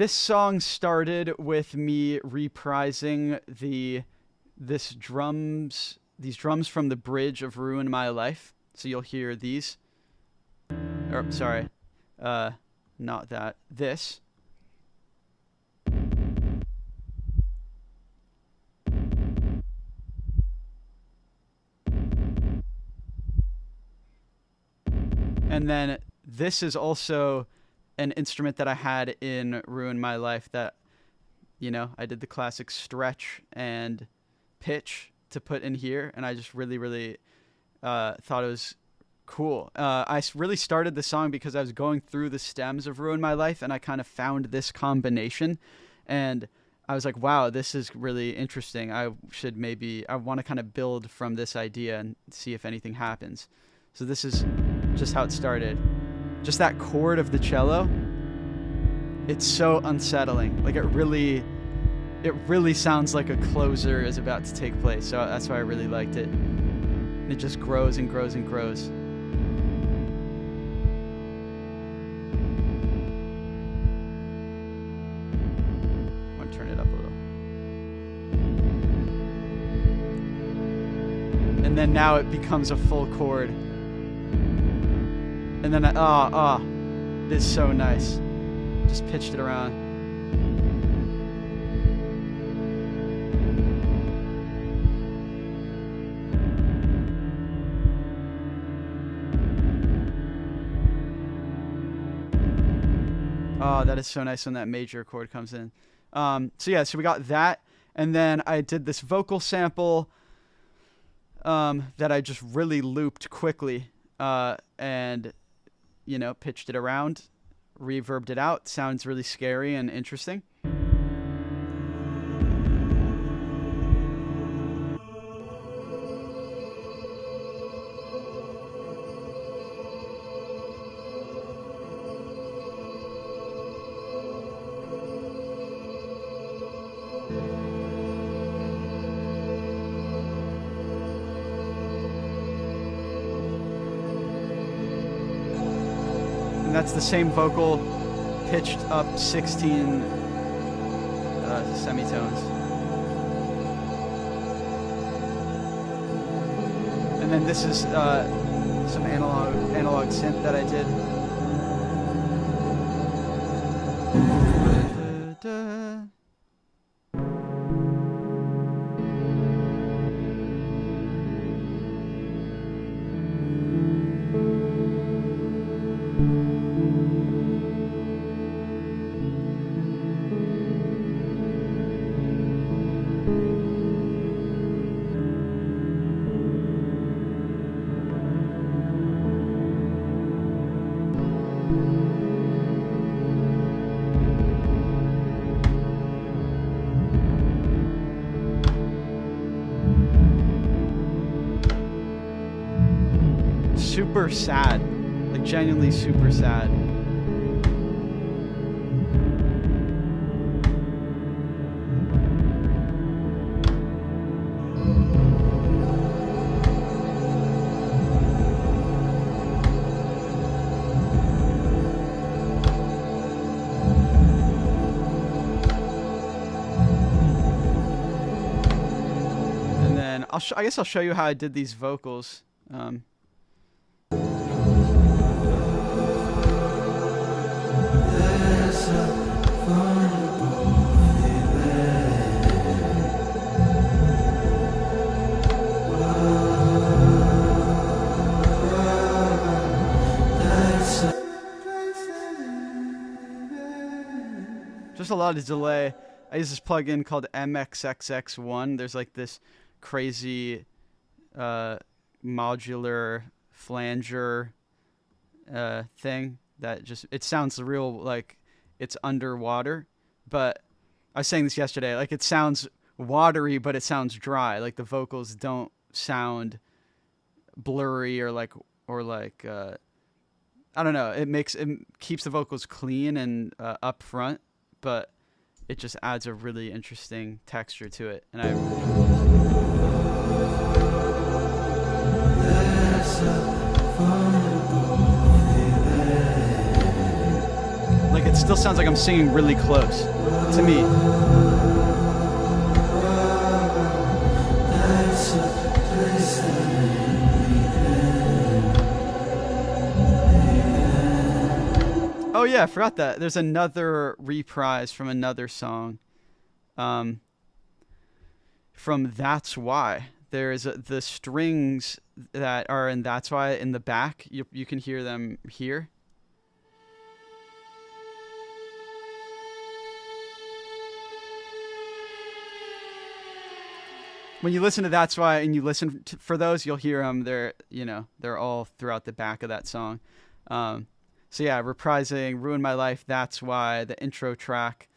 this song started with me reprising these drums from the bridge of Ruin My Life. So you'll hear these. Or sorry, not that. This. And then this is also an instrument that I had in Ruin My Life that, you know, I did the classic stretch and pitch to put in here. And I just really, really thought it was cool. I really started the song because I was going through the stems of Ruin My Life and I kind of found this combination. And I was like, wow, this is really interesting. I want to kind of build from this idea and see if anything happens. So this is just how it started. Just that chord of the cello, it's so unsettling. Like it really sounds like a closer is about to take place. So that's why I really liked it. And it just grows and grows and grows. I want to turn it up a little. And then now it becomes a full chord. And then it's so nice. Just pitched it around. Oh, that is so nice when that major chord comes in. So we got that. And then I did this vocal sample that I just really looped quickly. And you know, pitched it around, reverbed it out. Sounds really scary and interesting. And that's the same vocal pitched up 16 semitones. And then this is some analog synth that I did. Super sad, like genuinely super sad. And then I guess I'll show you how I did these vocals. Just a lot of delay. I use this plugin called MXXX1. There's like this crazy modular flanger thing that just, it sounds real like it's underwater. But I was saying this yesterday, like it sounds watery, but it sounds dry. Like the vocals don't sound blurry or like I don't know. It keeps the vocals clean and up front, but it just adds a really interesting texture to it. And like it's still sounds like I'm singing really close to me. Oh yeah, I forgot that. There's another reprise from another song. From That's Why. There's the strings that are in That's Why in the back. You can hear them here. When you listen to That's Why and you listen for those, you'll hear them. They're all throughout the back of that song. So yeah, reprising Ruin My Life, That's Why, the intro track.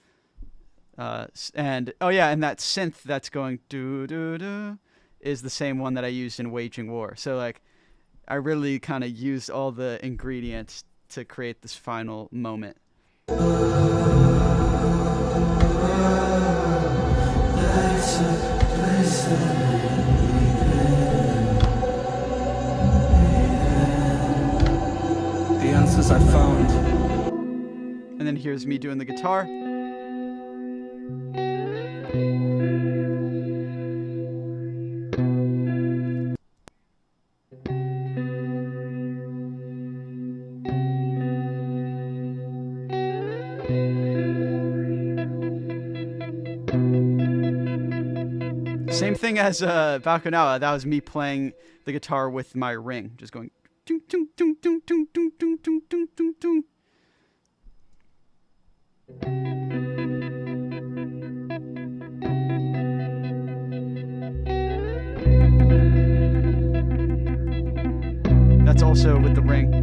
And that synth that's going do do do is the same one that I used in Waging War. So like, I really kind of used all the ingredients to create this final moment. The answers I found. And then here's me doing the guitar. Same thing as Bakunawa. That was me playing the guitar with my ring, just going. Doom, doom, doom, doom, doom, doom, doom, doom, doom, doom, doom. That's also with the ring.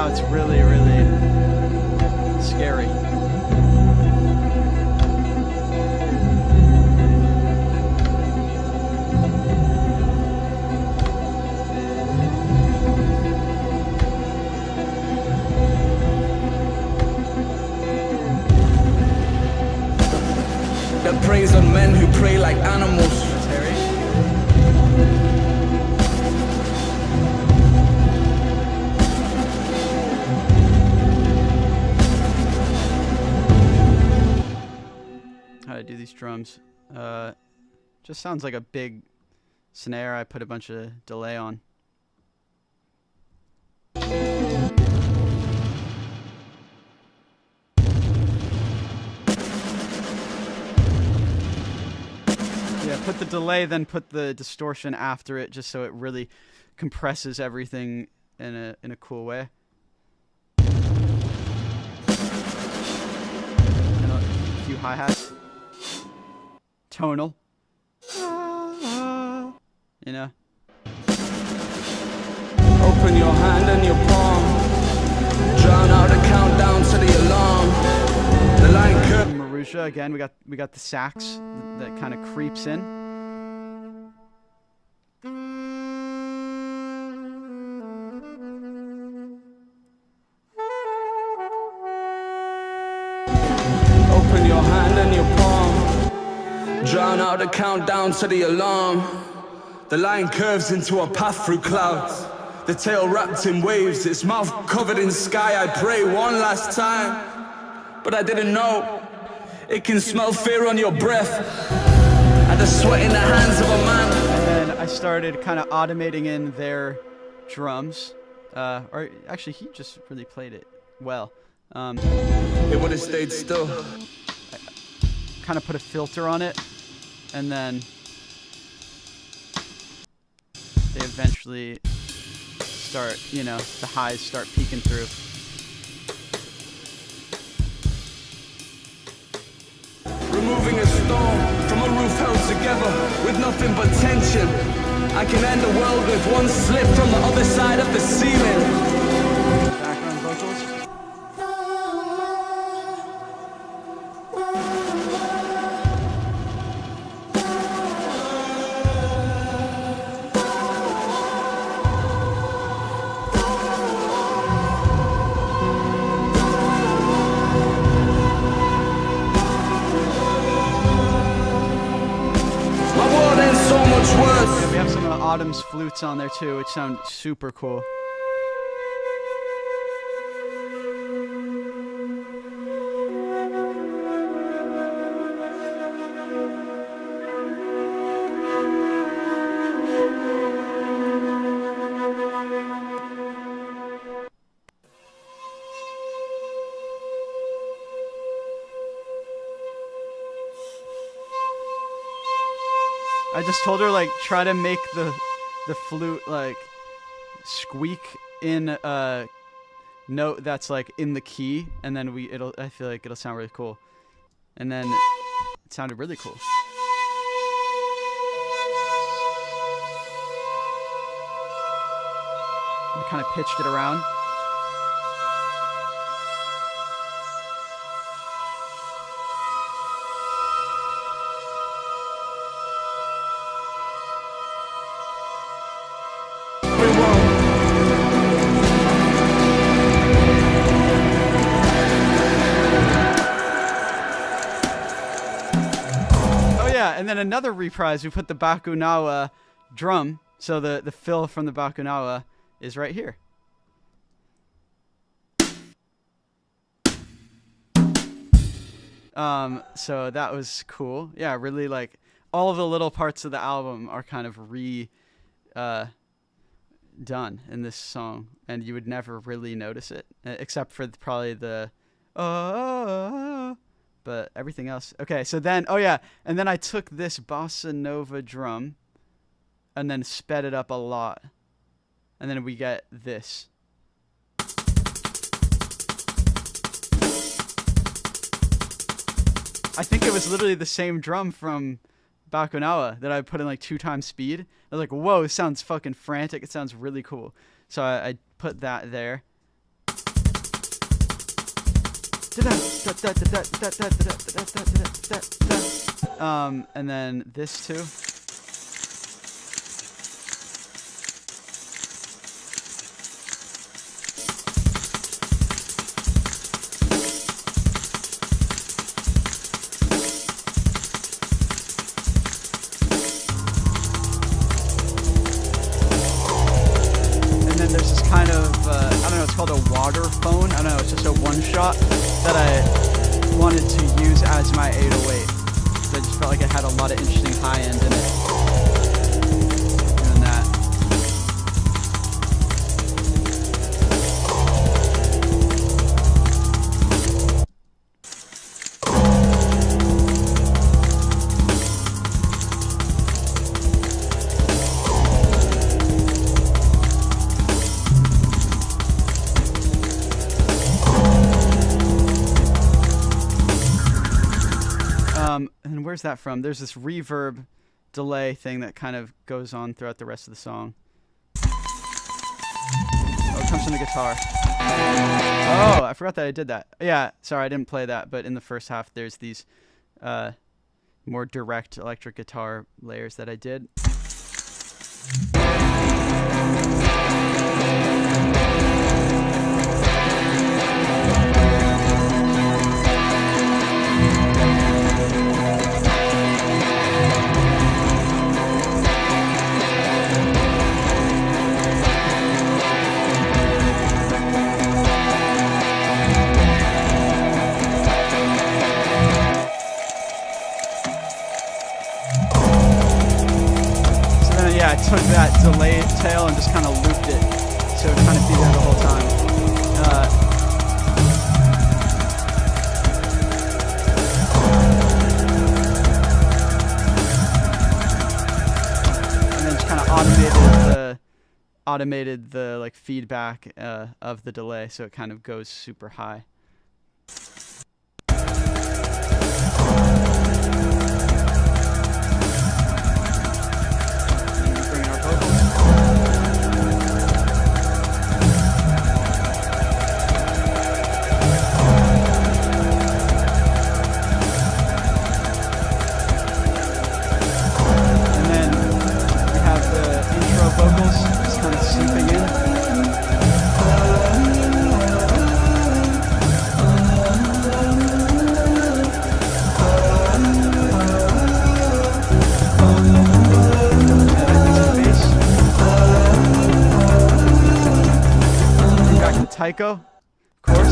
It's really, really scary. That preys on men who prey like animals. How to do these drums. Just sounds like a big snare I put a bunch of delay on. Yeah, put the delay, then put the distortion after it, just so it really compresses everything in a cool way. And a few hi-hats. Tonal. You know? Open your hand and your palm. Drown out the countdown to the alarm. The line curve. Maruja again. We got the sax that kind of creeps in. Open your hand and your palm. Drown out the countdown to the alarm. The line curves into a path through clouds. The tail wrapped in waves, its mouth covered in sky. I pray one last time, but I didn't know. It can smell fear on your breath and the sweat in the hands of a man. And then I started kind of automating in their drums. Or actually, he just really played it well. It would have stayed still. Kind of put a filter on it, and then they eventually start, the highs start peeking through. Removing stone from a roof held together with nothing but tension. I can end the world with one slip from the other side of the ceiling. Background vocals. Yeah, we have some of Autumn's flutes on there too, which sound super cool. I just told her, like, try to make the flute, like, squeak in a note that's, like, in the key, and then I feel like it'll sound really cool. And then it sounded really cool. I kind of pitched it around. And then another reprise, we put the BAKUNAWA drum, so the fill from the BAKUNAWA is right here. So that was cool. Yeah, really, like, all of the little parts of the album are kind of done in this song, and you would never really notice it, except for probably the but everything else. Okay, so then, oh yeah, and then I took this bossa nova drum and then sped it up a lot, and then we get this. I think it was literally the same drum from BAKUNAWA that I put in like 2 times speed. I was like, whoa, it sounds fucking frantic. It sounds really cool. So I put that there. And then this too. There's this kind of, I don't know, it's called a water phone. I don't know, it's just a one-shot that I wanted to use as my 808. I just felt like it had a lot of interesting high end in it. Doing that. And where's that from? There's this reverb delay thing that kind of goes on throughout the rest of the song. Oh, it comes from the guitar. Oh, I forgot that I did that. Yeah, sorry, I didn't play that, but in the first half there's these more direct electric guitar layers that I did. Yeah, I took that delayed tail and just kind of looped it, so it kind of be there the whole time. And then just kind of automated the like feedback of the delay, so it kind of goes super high. taiko, of course.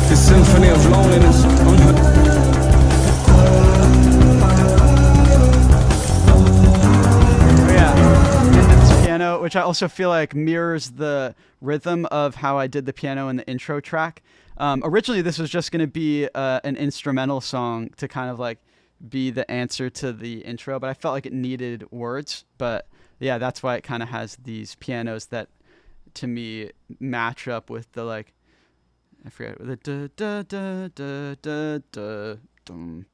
The symphony of loneliness. Which I also feel like mirrors the rhythm of how I did the piano in the intro track. Originally, this was just going to be an instrumental song to kind of like be the answer to the intro, but I felt like it needed words. But yeah, that's why it kind of has these pianos that, to me, match up with the like, I forget, the da da da da da da dum.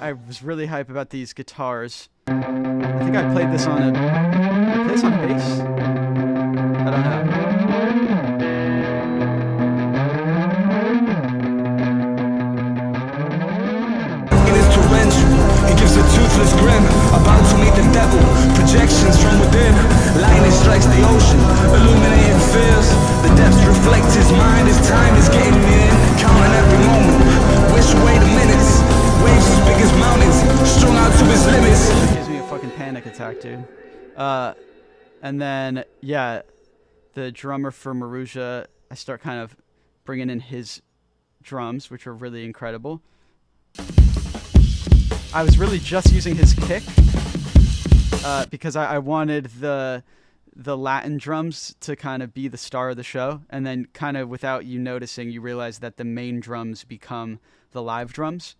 I was really hype about these guitars. I think I played this on bass? I don't know. It is torrential. It gives a toothless grin. About to meet the devil. Projections from within. Lightning strikes the ocean. Illuminating fears. The depths reflect his mind. His time is getting near. Counting every moment. Wish away the minutes. Waves as big as mountains, strung out to his limits. It gives me a fucking panic attack, dude. And then, yeah, the drummer for Maruja, I start kind of bringing in his drums, which are really incredible. I was really just using his kick because I wanted the Latin drums to kind of be the star of the show. And then kind of without you noticing, you realize that the main drums become the live drums.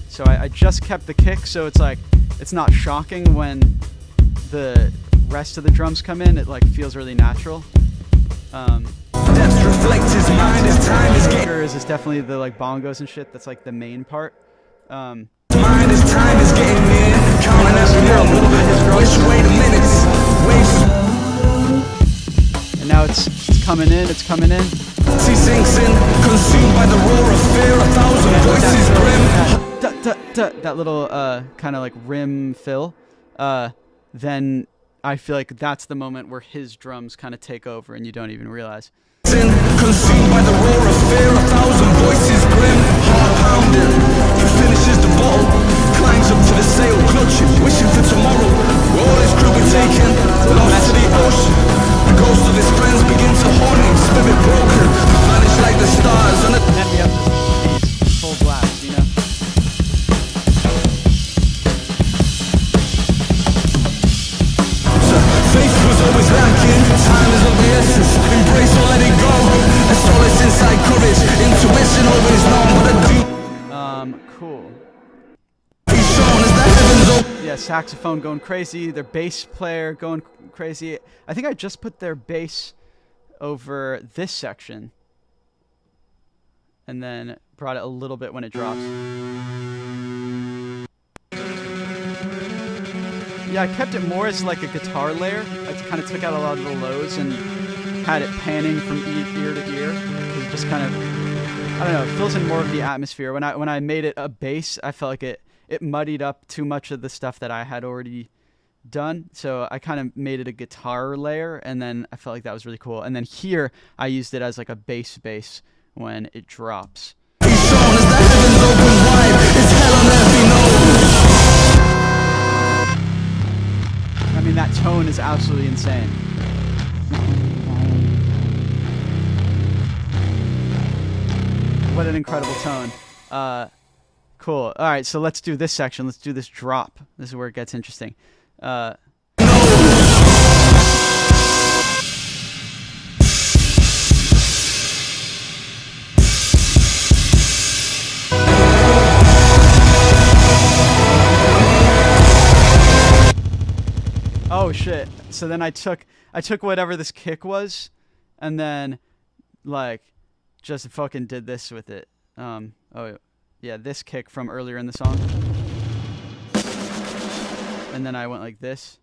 So I just kept the kick, so it's like, it's not shocking when the rest of the drums come in. It like feels really natural. Is definitely the like bongos and shit. That's like the main part. And now it's coming in. It's coming in. He sinks in, consumed by the roar of fear. 1,000 voices grim. That little kind of like rim fill, then I feel like that's the moment where his drums kind of take over and you don't even realize. Consumed by the roar of fear, 1,000 voices grim, heart pounding. He finishes the bottle, climbs up to the sail, clutching, wishing for tomorrow. All his crew be taken, lost to the ocean. The ghost of his friends begin to haunt him, spirit broken, vanish like the stars on the. Then we have this full blast, you know. Faith was always lacking, time is of the essence. Embrace or let it go. A solace inside courage, intuition always known, but a do. Cool. He's shown as the heavens open. Yeah, saxophone going crazy. Their bass player going crazy. I think I just put their bass over this section, and then brought it a little bit when it drops. Yeah, I kept it more as like a guitar layer. I kind of took out a lot of the lows and had it panning from ear to ear. It just kind of, I don't know, it fills in more of the atmosphere. When I made it a bass, I felt like it muddied up too much of the stuff that I had already done. So I kind of made it a guitar layer, and then I felt like that was really cool. And then here, I used it as like a bass when it drops. He's shown as the heavens open wide. It's hell on earth, he knows. I mean, that tone is absolutely insane. What an incredible tone. Cool. All right, so let's do this section. Let's do this drop. This is where it gets interesting. Oh shit. So then I took whatever this kick was, and then like just fucking did this with it. Oh yeah, this kick from earlier in the song. And and then I went like this.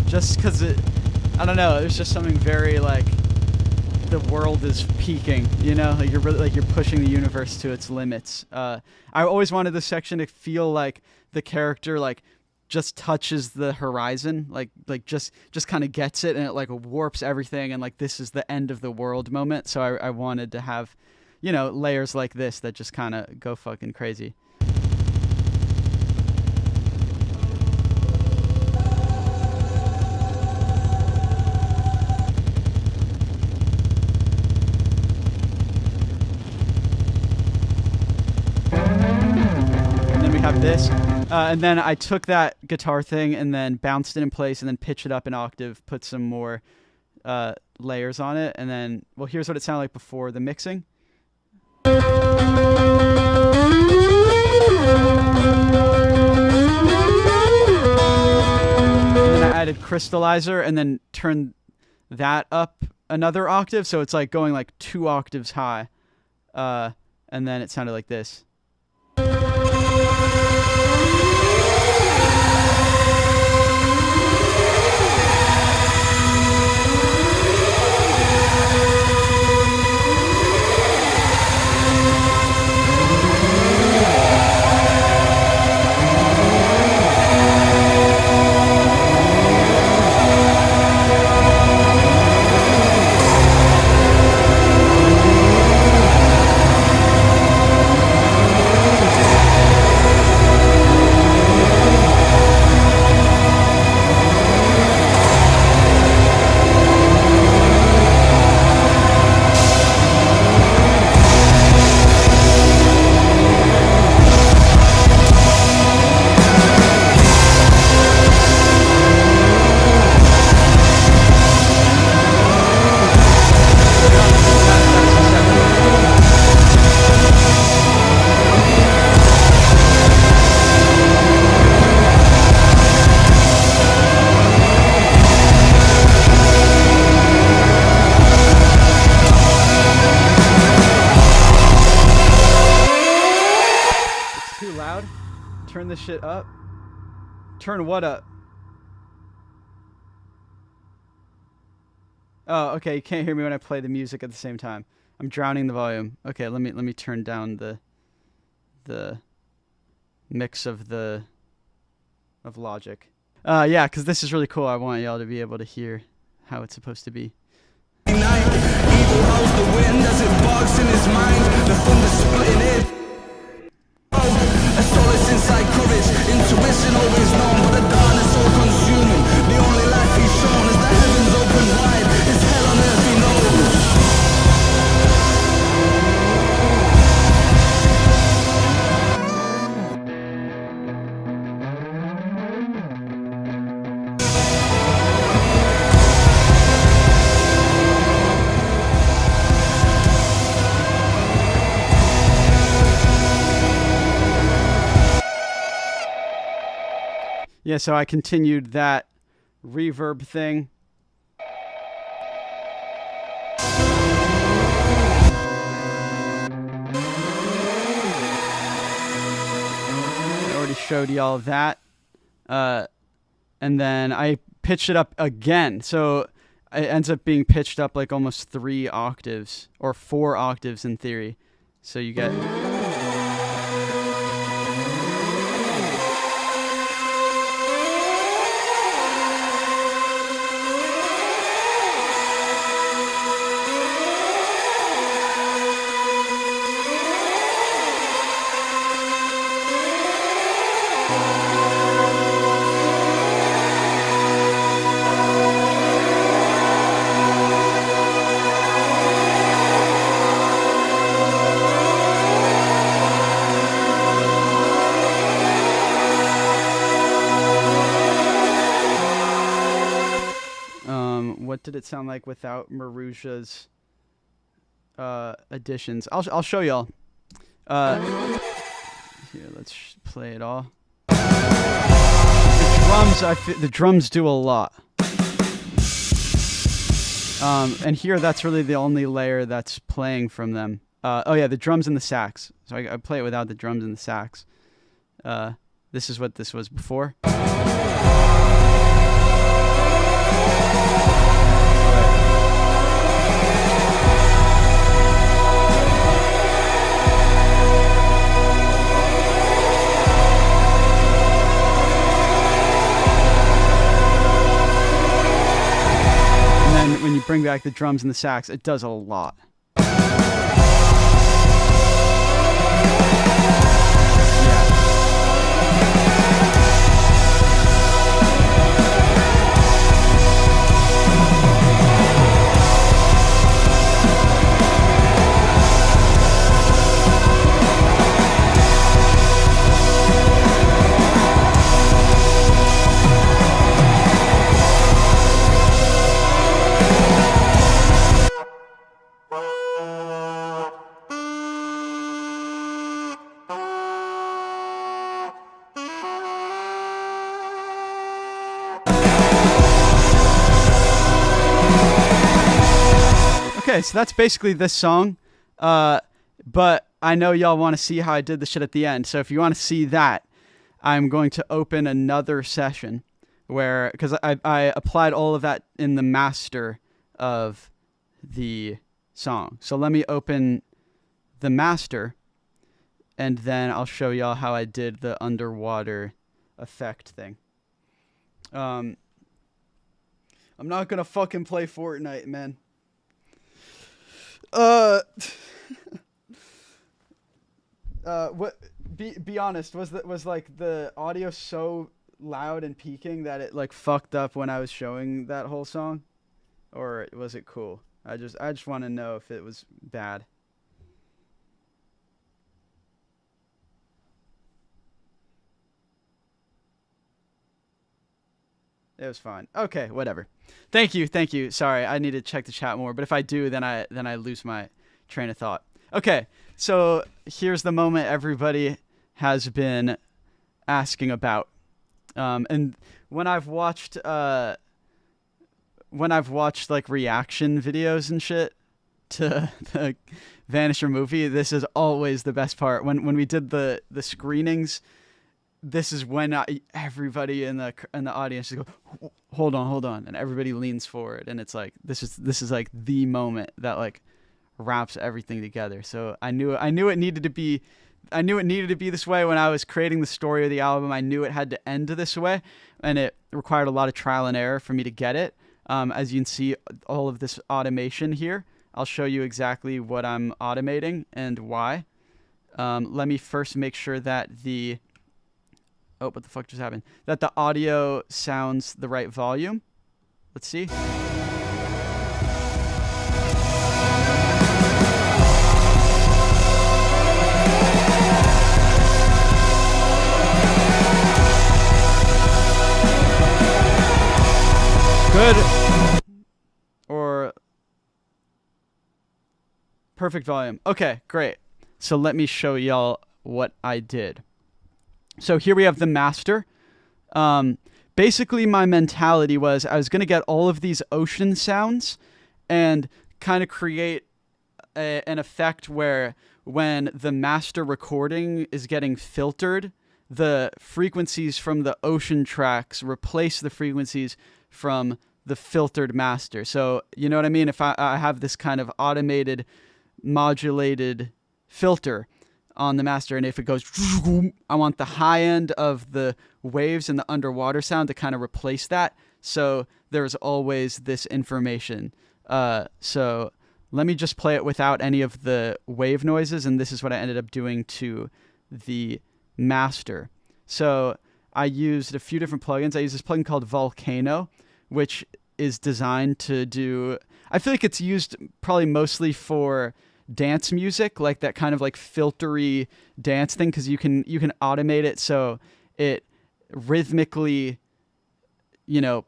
Just because I don't know, there's just something very like, the world is peaking, you know, like you're really, like you're pushing the universe to its limits. I always wanted this section to feel like the character like just touches the horizon, like just kind of gets it, and it like warps everything, and like this is the end of the world moment. So I wanted to have, you know, layers like this that just kind of go fucking crazy. This, and then I took that guitar thing and then bounced it in place and then pitched it up an octave, put some more layers on it, and then, well, here's what it sounded like before the mixing. And then I added crystallizer and then turned that up another octave, so it's like going like 2 octaves high, and then it sounded like this. Turn this shit up. Turn what up? Oh, okay. You can't hear me when I play the music at the same time. I'm drowning the volume. Okay, let me turn down the mix of Logic. Yeah, because this is really cool. I want y'all to be able to hear how it's supposed to be. Evil howls the wind as it barks in his mind. The thunder splitting it. A solace inside courage, intuition always known, but the darkness so consuming. The only life he's shown is the heavens open wide. It's hell on earth he knows. Yeah, so I continued that reverb thing. I already showed y'all that. And then I pitched it up again. So it ends up being pitched up like almost 3 octaves, or 4 octaves in theory. So you get... What did it sound like without Maruja's additions? I'll show y'all. Here, let's play it all. The drums do a lot. And here, that's really the only layer that's playing from them. Oh yeah, the drums and the sax. So I play it without the drums and the sax. This is what this was before. When you bring back the drums and the sax, it does a lot. Okay, so that's basically this song, but I know y'all want to see how I did the shit at the end, so if you want to see that, I'm going to open another session where, because I applied all of that in the master of the song. So let me open the master, and then I'll show y'all how I did the underwater effect thing. I'm not gonna fucking play Fortnite, man. What? Be honest. Was like the audio so loud and peaking that it like fucked up when I was showing that whole song, or was it cool? I just want to know if it was bad. It was fine. Okay, whatever. Thank you. Sorry, I need to check the chat more. But if I do, then I lose my train of thought. Okay, so here's the moment everybody has been asking about. And when I've watched like reaction videos and shit to the Vanisher movie, this is always the best part. When we did the screenings, this is when everybody in the audience just go, hold on, and everybody leans forward, and it's like this is like the moment that like wraps everything together. So I knew it needed to be this way when I was creating the story of the album. I knew it had to end this way, and it required a lot of trial and error for me to get it. As you can see, all of this automation here. I'll show you exactly what I'm automating and why. Let me first make sure that what the fuck just happened? That the audio sounds the right volume. Let's see. Good. Or perfect volume. Okay, great. So let me show y'all what I did. So here we have the master. Basically, my mentality was I was going to get all of these ocean sounds and kind of create an effect where when the master recording is getting filtered, the frequencies from the ocean tracks replace the frequencies from the filtered master. So, you know what I mean? If I have this kind of automated, modulated filter on the master, and if it goes, I want the high end of the waves and the underwater sound to kind of replace that, so there's always this information. So let me just play it without any of the wave noises, and this is what I ended up doing to the master. So I used a few different plugins. I used this plugin called Volcano, which is designed to do, I feel like it's used probably mostly for dance music, like that kind of like filtery dance thing, because you can automate it so it rhythmically,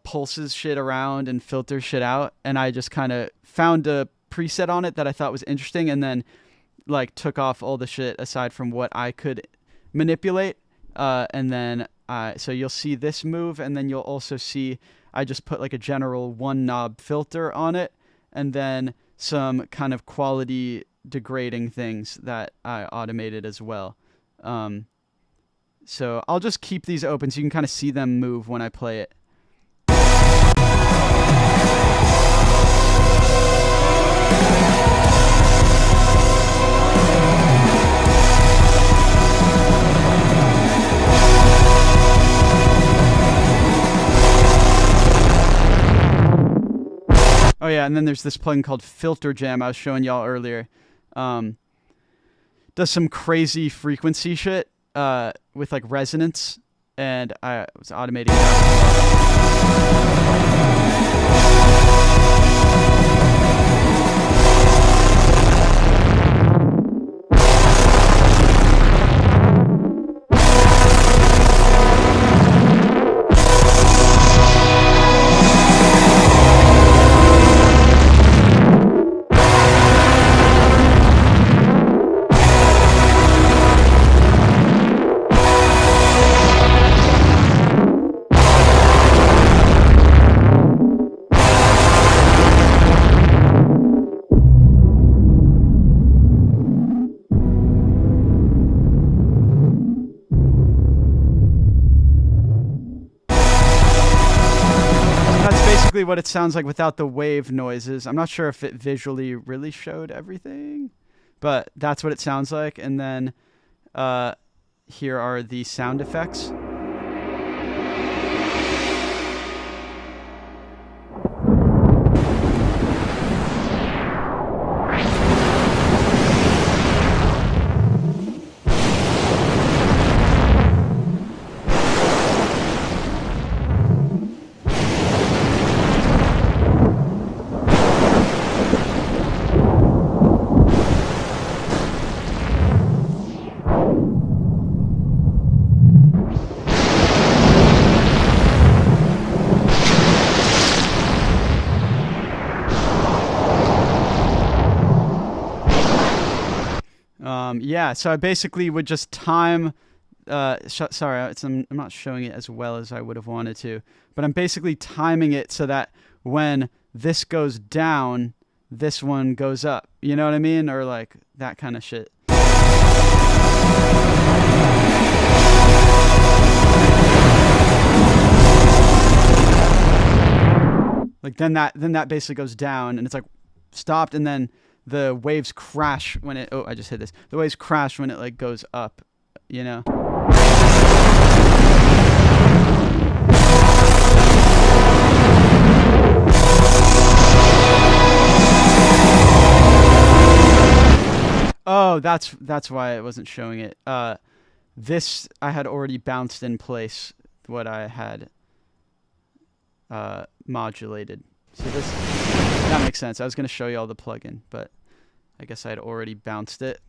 pulses shit around and filters shit out. And I just kind of found a preset on it that I thought was interesting, and then like took off all the shit aside from what I could manipulate, and then so you'll see this move, and then you'll also see I just put like a general one knob filter on it, and then some kind of quality degrading things that I automated as well. So I'll just keep these open so you can kind of see them move when I play it. Oh yeah, and then there's this plugin called Filter Jam I was showing y'all earlier. Does some crazy frequency shit with like resonance, and I was automating that. What it sounds like without the wave noises. I'm not sure if it visually really showed everything, but that's what it sounds like. And then here are the sound effects. Yeah, so I basically would just time. Sorry, I'm not showing it as well as I would have wanted to, but I'm basically timing it so that when this goes down, this one goes up. You know what I mean? Or like that kind of shit. Like then that basically goes down, and it's like stopped, and then the waves crash when it. Oh, I just hit this. The waves crash when it like goes up, you know. Oh, that's why it wasn't showing it. This I had already bounced in place what I had modulated. So that makes sense. I was going to show you all the plugin, but I guess I had already bounced it.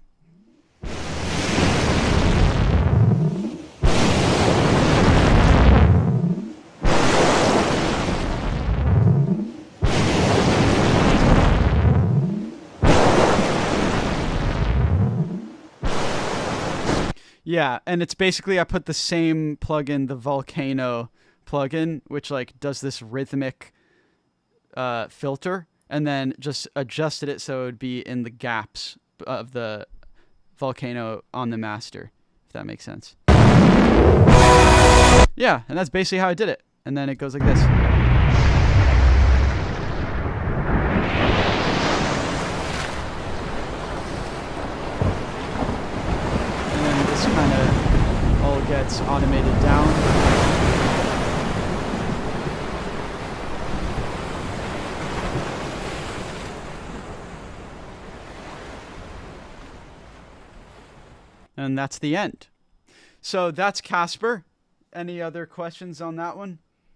Yeah, and it's basically I put the same plugin, the Volcano plugin, which like does this rhythmic filter, and then just adjusted it so it would be in the gaps of the Volcano on the master, if that makes sense. Yeah, and that's basically how I did it. And then it goes like this. And then this kind of all gets automated down. And that's the end. So that's CASPER. Any other questions on that one?